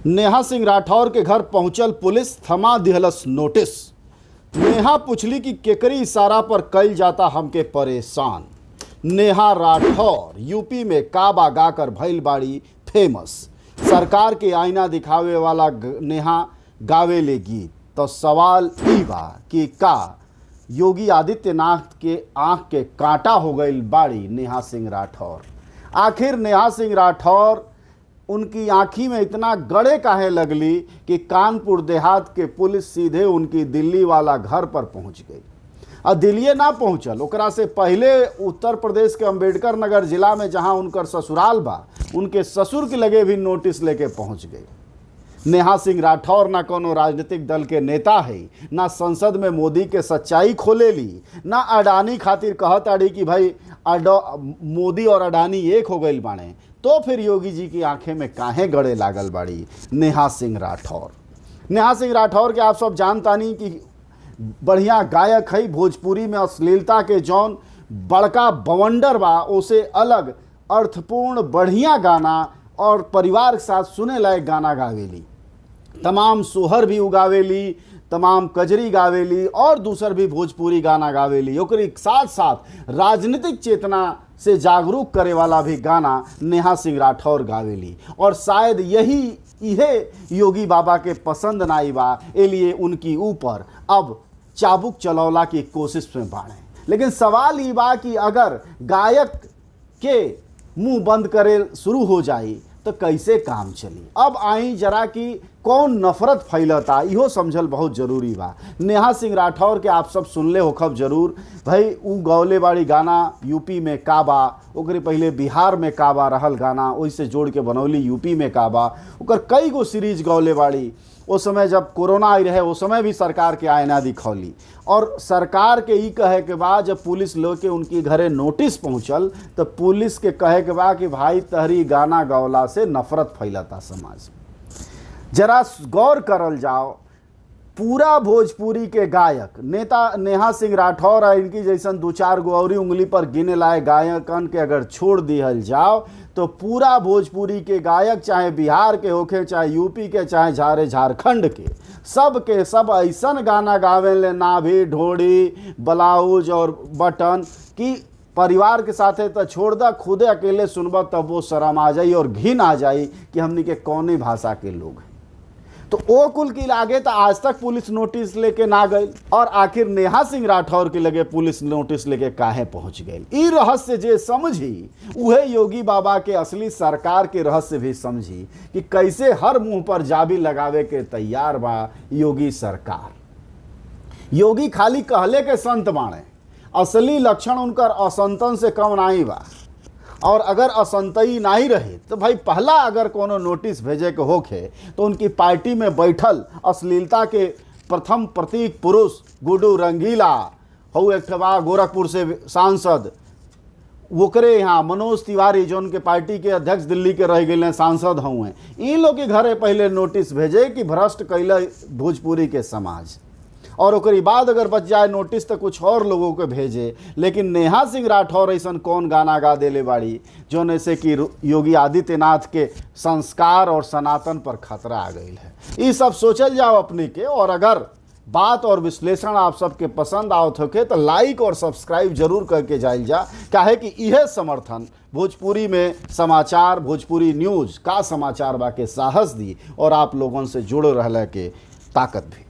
नेहा सिंह राठौर के घर पहुंचल पुलिस, थमा दिहलस नोटिस। नेहा पुछली कि केकरी इशारा पर कइल जाता हमके परेशान। नेहा राठौर यूपी में काबा गाकर भइल बाड़ी फेमस। सरकार के आईना दिखावे वाला नेहा गावेले गीत। तो सवाल ई बा कि का योगी आदित्यनाथ के आंख के कांटा हो गई बाड़ी नेहा सिंह राठौर। आखिर नेहा सिंह राठौर उनकी आँखी में इतना गड़े काहे लगली कि कानपुर देहात के पुलिस सीधे उनकी दिल्ली वाला घर पर पहुंच गई। और दिल्ली ना पहुंचल, ओकरा से पहले उत्तर प्रदेश के अंबेडकर नगर जिला में जहां उनकर ससुराल बा, उनके ससुर के लगे भी नोटिस लेके पहुंच गई। नेहा सिंह राठौर ना कोनो राजनीतिक दल के नेता है, ना संसद में मोदी के सच्चाई खोलेली, ना अडानी खातिर कहत आड़ी कि भाई मोदी और अडानी एक हो गई बाणे। तो फिर योगी जी की आंखें में काहे गड़े लागल बाड़ी नेहा सिंह राठौर। नेहा सिंह राठौर के आप सब जानतानी कि बढ़िया गायक है। भोजपुरी में अश्लीलता के जौन बड़का बवंडर बा, उसे अलग अर्थपूर्ण बढ़िया गाना और परिवार के साथ सुने लायक गाना गावेली। तमाम सोहर भी उगावेली, तमाम कजरी गावेली और दूसर भी भोजपुरी गाना गावेली। ओकरे साथ साथ राजनीतिक चेतना से जागरूक करे वाला भी गाना नेहा सिंह राठौर गावेली। और शायद यही योगी बाबा के पसंद नाई बा, एलिए उनकी ऊपर अब चाबुक चलौला की कोशिश में बाड़े। लेकिन सवाल ये बा कि अगर गायक के मुंह बंद करे शुरू हो जाई तो कैसे काम चली। अब आई जरा कि कौन नफरत फैलता, इहो समझल बहुत जरूरी बा। नेहा सिंह राठौर के आप सब सुनले होखब जरूर। भाई उ गौले बाड़ी गाना यूपी में काबा, ओकरे पहले बिहार में काबा रहल गाना, ओइसे जोड़ के बनौली यूपी में काबा। ओकर कई गो सीरीज गौले बाड़ी। उस समय जब कोरोना आई रहे, उस समय भी सरकार के आईना दिखौली। और सरकार के ई कहे के बाद जब पुलिस लोग के उनकी घरे नोटिस पहुंचल, तो पुलिस के कहे के बाद कि भाई तहरी गाना गौला से नफरत फैलता समाज में। जरा गौर करल जाओ, पूरा भोजपुरी के गायक नेता नेहा सिंह राठौर और इनकी जैसन दो चार गो और उंगली पर गिने लाए गायकन के अगर छोड़ दिहल जाओ तो पूरा भोजपुरी के गायक, चाहे बिहार के होखे, चाहे यूपी के, चाहे झारखंड के, सब ऐसन गाना गावेले नाभि ढोड़ी ब्लाउज और बटन कि परिवार के साथे तो छोड़ दा, खुदे अकेले सुनबा तब वो शर्म आ जाई और घिन आ जाई कि हमनी के कौने भाषा के लोग हैं। तो ओ कुल की लागे तो आज तक पुलिस नोटिस लेके ना गई। और आखिर नेहा सिंह राठौर के लगे पुलिस नोटिस लेके काहे पहुंच गई। ई रहस्य जे समझी उहे योगी बाबा के असली सरकार के रहस्य भी समझी कि कैसे हर मुंह पर जाबी लगावे के तैयार बा योगी सरकार। योगी खाली कहले के संत बाणे, असली लक्षण उनकर असंतन से कम नहीं बा। और अगर असंतई नहीं रहे तो भाई पहला अगर कोनो नोटिस भेजे के होखे तो उनकी पार्टी में बैठल अश्लीलता के प्रथम प्रतीक पुरुष गुड्डू रंगीला हो, एक ठबा गोरखपुर से सांसद, ओकरे यहाँ मनोज तिवारी जो उनके पार्टी के अध्यक्ष दिल्ली के रह गए सांसद हुए, इन लोग के घरे पहले नोटिस भेजे कि भ्रष्ट कैला भोजपुरी के समाज। और ओकरी बाद अगर बच जाए नोटिस तो कुछ और लोगों को भेजे। लेकिन नेहा सिंह राठौर ऐसा कौन गाना गा देले बाड़ी जो से कि योगी आदित्यनाथ के संस्कार और सनातन पर खतरा आ गई है। ये सब सोचल जाओ अपने के। और अगर बात और विश्लेषण आप सबके पसंद आवत होके तो लाइक और सब्सक्राइब जरूर करके जाइल जा, काहे कि यह समर्थन भोजपुरी में समाचार, भोजपुरी न्यूज़ का समाचार बा के साहस दी और आप लोगों से जुड़े रहने के ताकत भी।